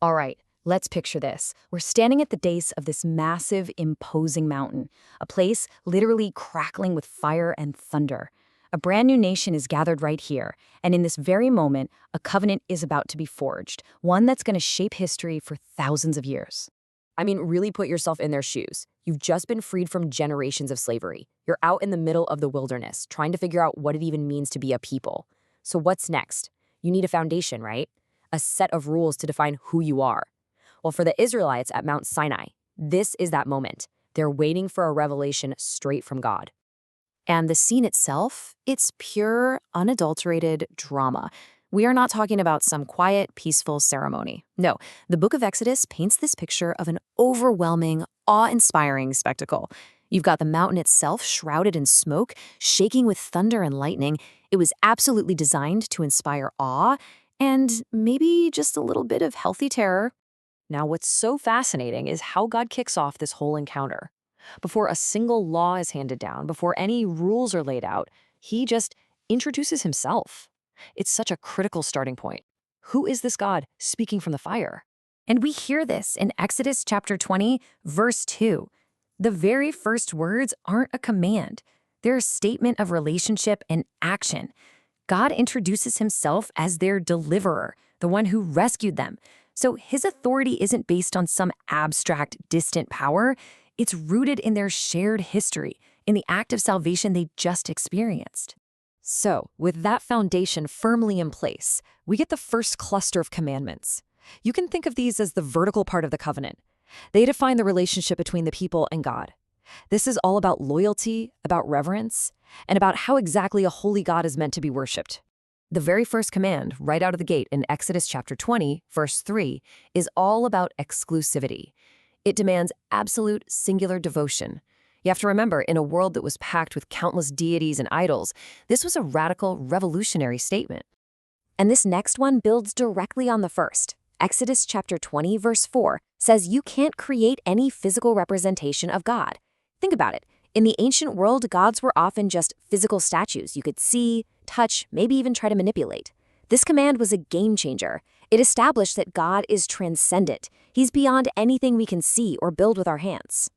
All right, let's picture this. We're standing at the base of this massive, imposing mountain, a place literally crackling with fire and thunder. A brand new nation is gathered right here, and in this very moment, a covenant is about to be forged, one that's going to shape history for thousands of years. I mean, really put yourself in their shoes. You've just been freed from generations of slavery. You're out in the middle of the wilderness, trying to figure out what it even means to be a people. So what's next? You need a foundation, right? A set of rules to define who you are. Well, for the Israelites at Mount Sinai, this is that moment. They're waiting for a revelation straight from God. And the scene itself, it's pure, unadulterated drama. We are not talking about some quiet, peaceful ceremony. No, the book of Exodus paints this picture of an overwhelming, awe-inspiring spectacle. You've got the mountain itself shrouded in smoke, shaking with thunder and lightning. It was absolutely designed to inspire awe and maybe just a little bit of healthy terror. Now, what's so fascinating is how God kicks off this whole encounter. Before a single law is handed down, before any rules are laid out, he just introduces himself. It's such a critical starting point. Who is this God speaking from the fire? And we hear this in Exodus chapter 20, verse 2. The very first words aren't a command. They're a statement of relationship and action. God introduces himself as their deliverer, the one who rescued them. So his authority isn't based on some abstract, distant power. It's rooted in their shared history, in the act of salvation they just experienced. So, with that foundation firmly in place, we get the first cluster of commandments. You can think of these as the vertical part of the covenant. They define the relationship between the people and God. This is all about loyalty, about reverence, and about how exactly a holy God is meant to be worshipped. The very first command, right out of the gate in Exodus chapter 20, verse 3, is all about exclusivity. It demands absolute singular devotion. You have to remember, in a world that was packed with countless deities and idols, this was a radical, revolutionary statement. And this next one builds directly on the first. Exodus chapter 20, verse 4 says you can't create any physical representation of God. Think about it. In the ancient world, gods were often just physical statues you could see, touch, maybe even try to manipulate. This command was a game changer. It established that God is transcendent. He's beyond anything we can see or build with our hands.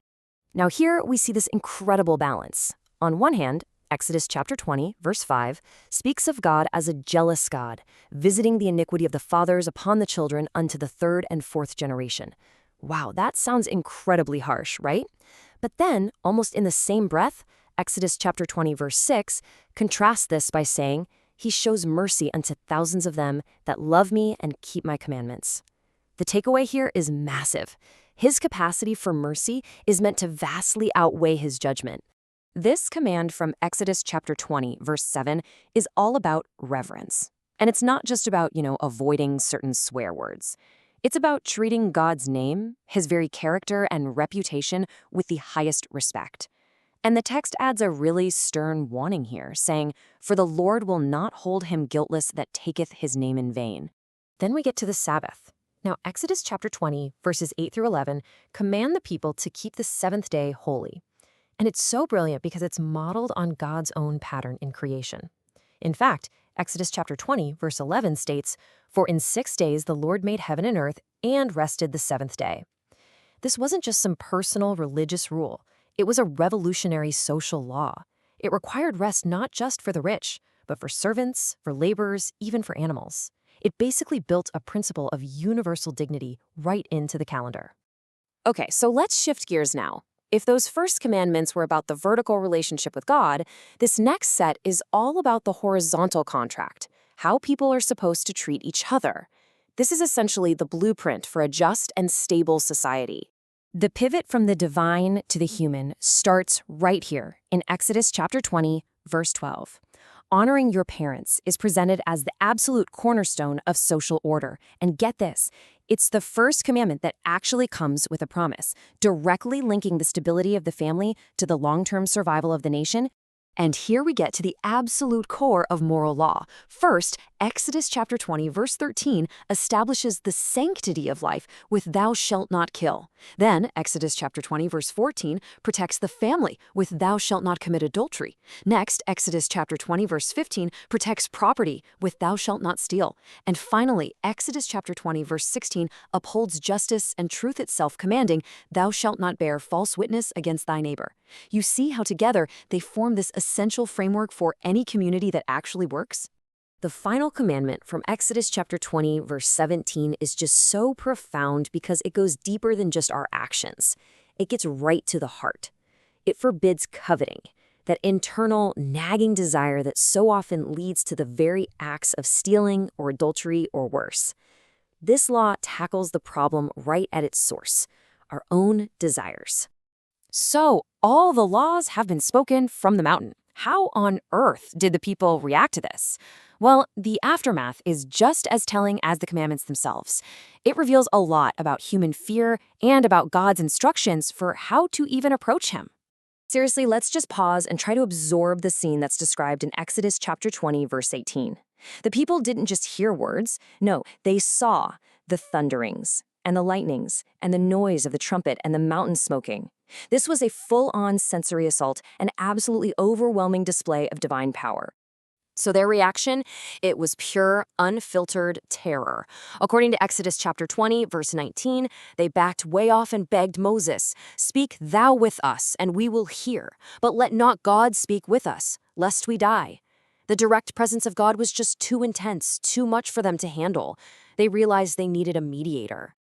Now here we see this incredible balance. On one hand, Exodus chapter 20, verse 5, speaks of God as a jealous God, visiting the iniquity of the fathers upon the children unto the third and fourth generation. Wow, that sounds incredibly harsh, right? But then, almost in the same breath, Exodus chapter 20, verse 6, contrasts this by saying, He shows mercy unto thousands of them that love me and keep my commandments. The takeaway here is massive. His capacity for mercy is meant to vastly outweigh his judgment. This command from Exodus chapter 20, verse 7, is all about reverence. And it's not just about, avoiding certain swear words. It's about treating God's name, his very character and reputation with the highest respect. And the text adds a really stern warning here, saying, For the Lord will not hold him guiltless that taketh his name in vain. Then we get to the Sabbath. Now, Exodus chapter 20, verses 8 through 11, command the people to keep the seventh day holy. And it's so brilliant because it's modeled on God's own pattern in creation. In fact, Exodus chapter 20, verse 11 states, For in 6 days the Lord made heaven and earth and rested the seventh day. This wasn't just some personal religious rule. It was a revolutionary social law. It required rest not just for the rich, but for servants, for laborers, even for animals. It basically built a principle of universal dignity right into the calendar. Okay, so let's shift gears now. If those first commandments were about the vertical relationship with God, this next set is all about the horizontal contract, how people are supposed to treat each other. This is essentially the blueprint for a just and stable society. The pivot from the divine to the human starts right here in Exodus chapter 20, verse 12. Honoring your parents is presented as the absolute cornerstone of social order. And get this, it's the first commandment that actually comes with a promise, directly linking the stability of the family to the long-term survival of the nation. And here we get to the absolute core of moral law. First, Exodus chapter 20, verse 13 establishes the sanctity of life with thou shalt not kill. Then, Exodus chapter 20, verse 14 protects the family with thou shalt not commit adultery. Next, Exodus chapter 20, verse 15 protects property with thou shalt not steal. And finally, Exodus chapter 20, verse 16 upholds justice and truth itself, commanding, thou shalt not bear false witness against thy neighbor. You see how together they form this essential framework for any community that actually works? The final commandment from Exodus chapter 20, verse 17 is just so profound because it goes deeper than just our actions. It gets right to the heart. It forbids coveting, that internal, nagging desire that so often leads to the very acts of stealing or adultery or worse. This law tackles the problem right at its source, our own desires. So, all the laws have been spoken from the mountain. How on earth did the people react to this? Well, the aftermath is just as telling as the commandments themselves. It reveals a lot about human fear and about God's instructions for how to even approach him. Seriously, let's just pause and try to absorb the scene that's described in Exodus chapter 20, verse 18. The people didn't just hear words. No, they saw the thunderings and the lightnings and the noise of the trumpet and the mountain smoking. This was a full-on sensory assault, an absolutely overwhelming display of divine power. So their reaction, it was pure, unfiltered terror. According to Exodus chapter 20, verse 19, they backed way off and begged Moses, "Speak thou with us, and we will hear. But let not God speak with us, lest we die." The direct presence of God was just too intense, too much for them to handle. They realized they needed a mediator.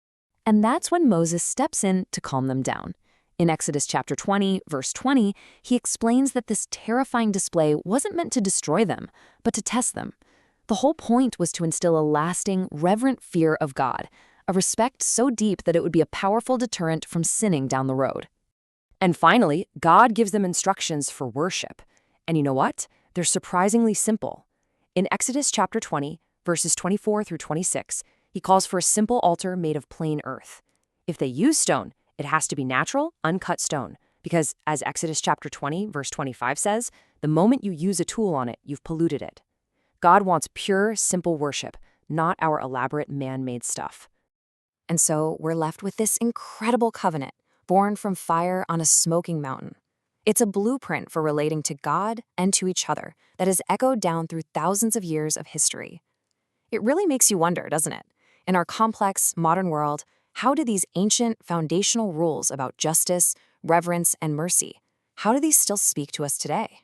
And that's when Moses steps in to calm them down. In Exodus chapter 20, verse 20, he explains that this terrifying display wasn't meant to destroy them, but to test them. The whole point was to instill a lasting, reverent fear of God, a respect so deep that it would be a powerful deterrent from sinning down the road. And finally, God gives them instructions for worship. And you know what? They're surprisingly simple. In Exodus chapter 20, verses 24 through 26, he calls for a simple altar made of plain earth. If they use stone, it has to be natural, uncut stone, because as Exodus chapter 20, verse 25 says, the moment you use a tool on it, you've polluted it. God wants pure, simple worship, not our elaborate man-made stuff. And so we're left with this incredible covenant, born from fire on a smoking mountain. It's a blueprint for relating to God and to each other that has echoed down through thousands of years of history. It really makes you wonder, doesn't it? In our complex, modern world, how do these ancient, foundational rules about justice, reverence, and mercy, how do these still speak to us today?